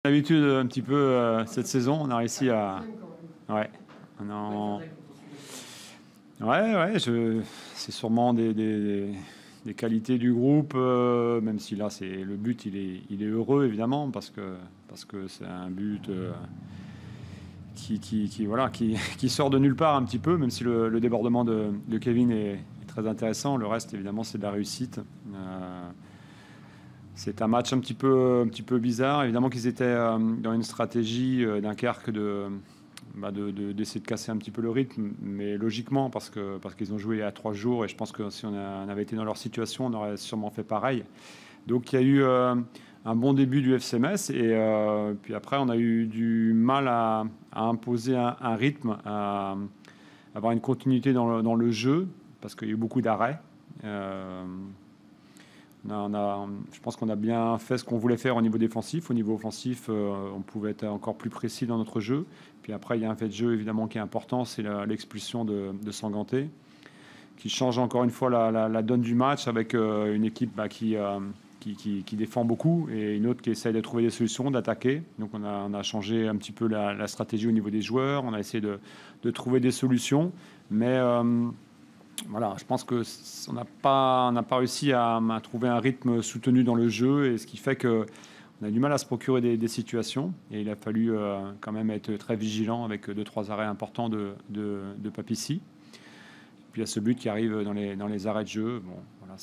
D'habitude, un petit peu cette saison, on a réussi à. Ouais, on a ouais, c'est sûrement des qualités du groupe, même si là, c'est le but, il est heureux évidemment parce que c'est un but voilà, qui sort de nulle part un petit peu, même si le débordement de Kevin est très intéressant. Le reste, évidemment, c'est de la réussite. C'est un match un petit peu bizarre. Évidemment qu'ils étaient dans une stratégie Dunkerque d'essayer de casser un petit peu le rythme, mais logiquement parce qu'ils ont joué à 3 jours et je pense que si on avait été dans leur situation, on aurait sûrement fait pareil. Donc il y a eu un bon début du FC Metz et puis après on a eu du mal à imposer un rythme, à avoir une continuité dans le jeu parce qu'il y a eu beaucoup d'arrêts. Je pense qu'on a bien fait ce qu'on voulait faire au niveau défensif. Au niveau offensif, on pouvait être encore plus précis dans notre jeu. Puis après, il y a un fait de jeu évidemment qui est important, c'est l'expulsion de Sanganté, qui change encore une fois la donne du match avec une équipe qui défend beaucoup et une autre qui essaye de trouver des solutions, d'attaquer. Donc on a changé un petit peu la stratégie au niveau des joueurs. On a essayé de trouver des solutions, mais voilà, je pense qu'on n'a pas réussi à trouver un rythme soutenu dans le jeu, et ce qui fait qu'on a du mal à se procurer des situations. Et il a fallu quand même être très vigilant avec 2-3 arrêts importants de Papissi. Puis il y a ce but qui arrive dans les arrêts de jeu. Bon, voilà,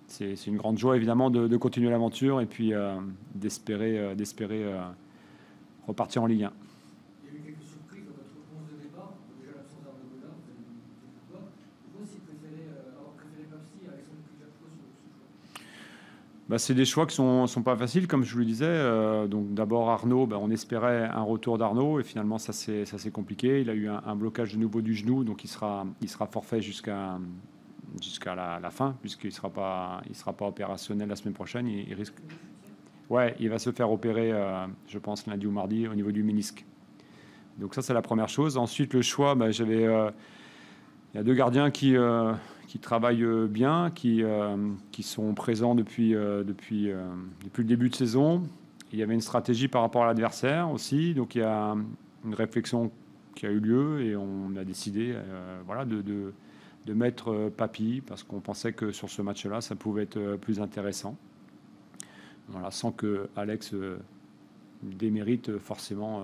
c'est une grande joie évidemment de continuer l'aventure et puis d'espérer repartir en Ligue 1. Il y a eu quelques surprises dans votre 11 de départ. Déjà l'absence d'Arnaud Godin, vous avez dit pourquoi. Vous aussi avoir préféré Papsi à Alexandre Koulibaly sur ce choix. C'est des choix qui sont pas faciles, comme je vous le disais. Donc d'abord Arnaud, on espérait un retour d'Arnaud et finalement ça s'est compliqué. Il a eu un blocage de nouveau du genou, donc il sera forfait jusqu'à la fin, puisqu'il sera pas opérationnel la semaine prochaine. Il risque. Ouais, il va se faire opérer, je pense lundi ou mardi au niveau du ménisque. Donc ça c'est la première chose. Ensuite le choix, il y a deux gardiens qui travaillent bien, qui sont présents depuis le début de saison. Il y avait une stratégie par rapport à l'adversaire aussi, donc il y a une réflexion qui a eu lieu et on a décidé de mettre Papy parce qu'on pensait que sur ce match-là, ça pouvait être plus intéressant. Voilà, sans que Alex démérite forcément,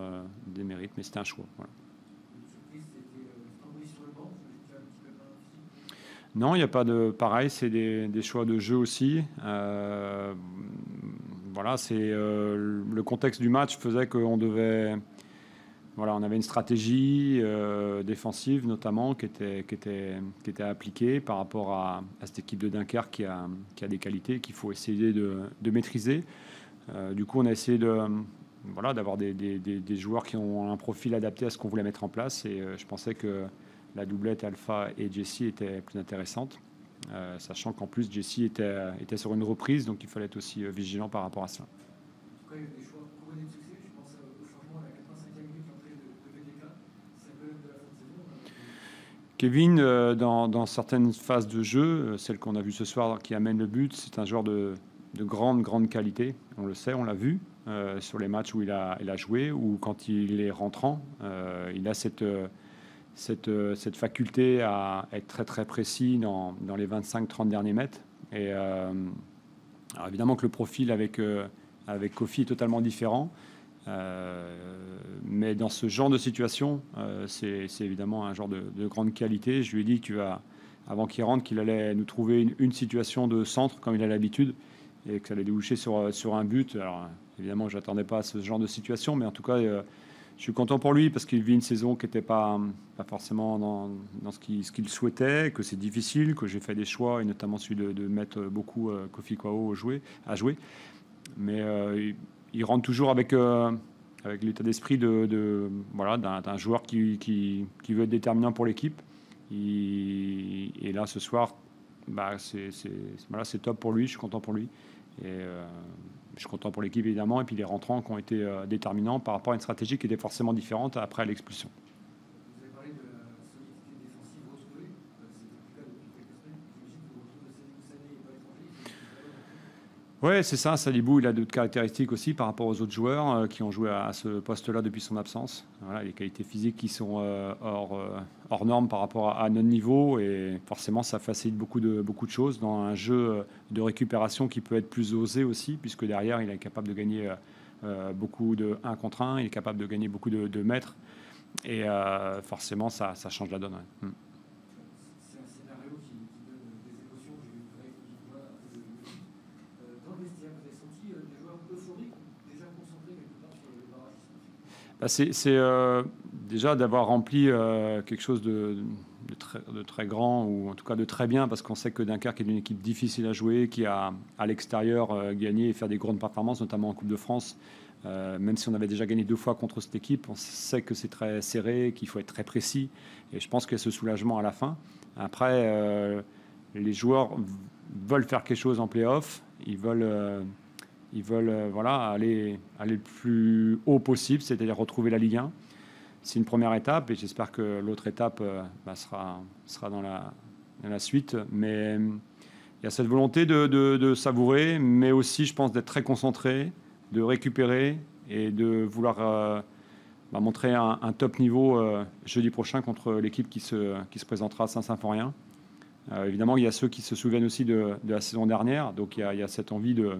mais c'était un choix. Voilà. Non, il n'y a pas de pareil, c'est des choix de jeu aussi. Voilà, le contexte du match faisait qu'on devait. Voilà, on avait une stratégie défensive notamment qui était appliquée par rapport à cette équipe de Dunkerque qui a des qualités qu'il faut essayer de maîtriser. Du coup, on a essayé d'avoir des joueurs qui ont un profil adapté à ce qu'on voulait mettre en place. Et je pensais que la doublette Alpha et Jessie était plus intéressante, sachant qu'en plus Jessie était sur une reprise, donc il fallait être aussi vigilant par rapport à ça. En tout cas, il y a des choix couronnés de succès. Je pense au changement à la 85e minute, l'entrée de VDK. C'est un peu de la fin de saison. Kevin, dans certaines phases de jeu, celle qu'on a vue ce soir qui amène le but, c'est un joueur de grande qualité. On le sait, on l'a vu sur les matchs où il a joué ou quand il est rentrant. Il a cette faculté à être très très précis dans les 25-30 derniers mètres. Et alors évidemment que le profil avec Kofi est totalement différent. Mais dans ce genre de situation, c'est évidemment un genre de grande qualité. Je lui ai dit avant qu'il rentre, qu'il allait nous trouver une situation de centre comme il a l'habitude et que ça allait déboucher sur un but. Alors évidemment, je n'attendais pas à ce genre de situation, mais en tout cas, je suis content pour lui parce qu'il vit une saison qui n'était pas forcément dans ce qu'il souhaitait, que c'est difficile, que j'ai fait des choix et notamment celui de mettre beaucoup Kofi Kwao à jouer. Mais il rentre toujours avec l'état d'esprit d'un joueur qui veut être déterminant pour l'équipe. Et là, ce soir, c'est top pour lui, je suis content pour lui. Et je suis content pour l'équipe, évidemment. Et puis les rentrants qui ont été déterminants par rapport à une stratégie qui était forcément différente après l'expulsion. Vous avez parlé de la solidité défensive retrouvée. C'était le cas depuis quelques semaines. J'imagine que le retour de Sané n'est pas étranger. Ouais, c'est ça. Salibou, il a d'autres caractéristiques aussi par rapport aux autres joueurs qui ont joué à ce poste-là depuis son absence. Voilà, les qualités physiques qui sont hors normes par rapport à notre niveau. Et forcément, ça facilite beaucoup de choses dans un jeu de récupération qui peut être plus osé aussi, puisque derrière, il est capable de gagner beaucoup de 1 contre 1. Il est capable de gagner beaucoup de mètres. Et forcément, ça change la donne. Ouais. C'est un scénario qui donne des émotions. J'ai vu Greg qui voit dans le vestiaire, vous avez senti des joueurs euphoriques, déjà concentrés quelque part sur le barrage? C'est déjà d'avoir rempli quelque chose de très grand, ou en tout cas de très bien, parce qu'on sait que Dunkerque est une équipe difficile à jouer, qui a à l'extérieur gagné et fait des grandes performances, notamment en Coupe de France. Même si on avait déjà gagné 2 fois contre cette équipe, on sait que c'est très serré, qu'il faut être très précis. Et je pense qu'il y a ce soulagement à la fin. Après, les joueurs veulent faire quelque chose en play-off. Ils veulent voilà, aller le plus haut possible, c'est-à-dire retrouver la Ligue 1. C'est une première étape et j'espère que l'autre étape sera dans la suite. Mais il y a cette volonté de savourer, mais aussi, je pense, d'être très concentré, de récupérer et de vouloir montrer un top niveau jeudi prochain contre l'équipe qui se présentera à Saint-Symphorien. Évidemment, il y a ceux qui se souviennent aussi de la saison dernière, donc il y a cette envie de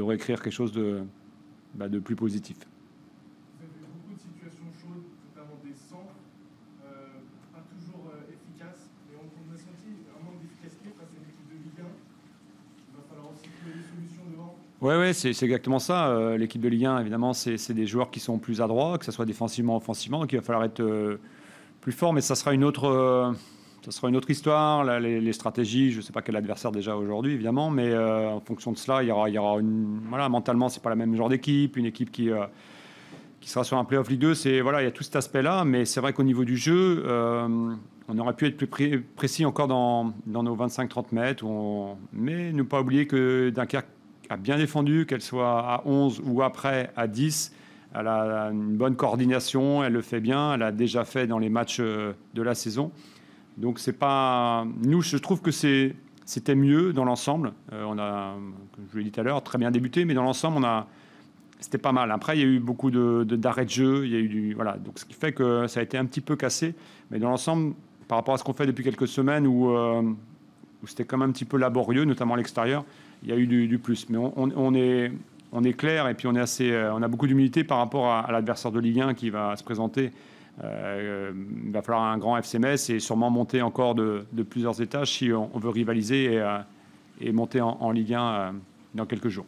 réécrire quelque chose de plus positif. Vous avez eu beaucoup de situations chaudes, notamment des centres, pas toujours efficaces, mais on a senti un manque d'efficacité face à une équipe de Ligue 1. Il va falloir aussi trouver des solutions devant. Oui, c'est exactement ça. L'équipe de Ligue 1, évidemment, c'est des joueurs qui sont plus adroits, que ce soit défensivement ou offensivement, donc il va falloir être plus fort, mais ça sera une autre histoire. Là, les stratégies, je ne sais pas quel adversaire déjà aujourd'hui, évidemment, mais en fonction de cela, il y aura voilà, mentalement, c'est pas la même genre d'équipe, une équipe qui sera sur un play-off Ligue 2. Voilà, il y a tout cet aspect-là, mais c'est vrai qu'au niveau du jeu, on aurait pu être plus précis encore dans nos 25-30 mètres, mais ne pas oublier que Dunkerque a bien défendu, qu'elle soit à 11 ou après à 10. Elle a une bonne coordination, elle le fait bien, elle a déjà fait dans les matchs de la saison. Donc c'est pas... Nous, je trouve que c'était mieux dans l'ensemble. On a, comme je l'ai dit tout à l'heure, très bien débuté, mais dans l'ensemble, c'était pas mal. Après, il y a eu beaucoup d'arrêts de jeu, il y a eu voilà. Donc ce qui fait que ça a été un petit peu cassé. Mais dans l'ensemble, par rapport à ce qu'on fait depuis quelques semaines, où c'était quand même un petit peu laborieux, notamment à l'extérieur, il y a eu du plus. Mais on est clair et puis on a beaucoup d'humilité par rapport à l'adversaire de Ligue 1 qui va se présenter. Il va falloir un grand FC Metz et sûrement monter encore de plusieurs étages si on veut rivaliser et monter en Ligue 1 dans quelques jours.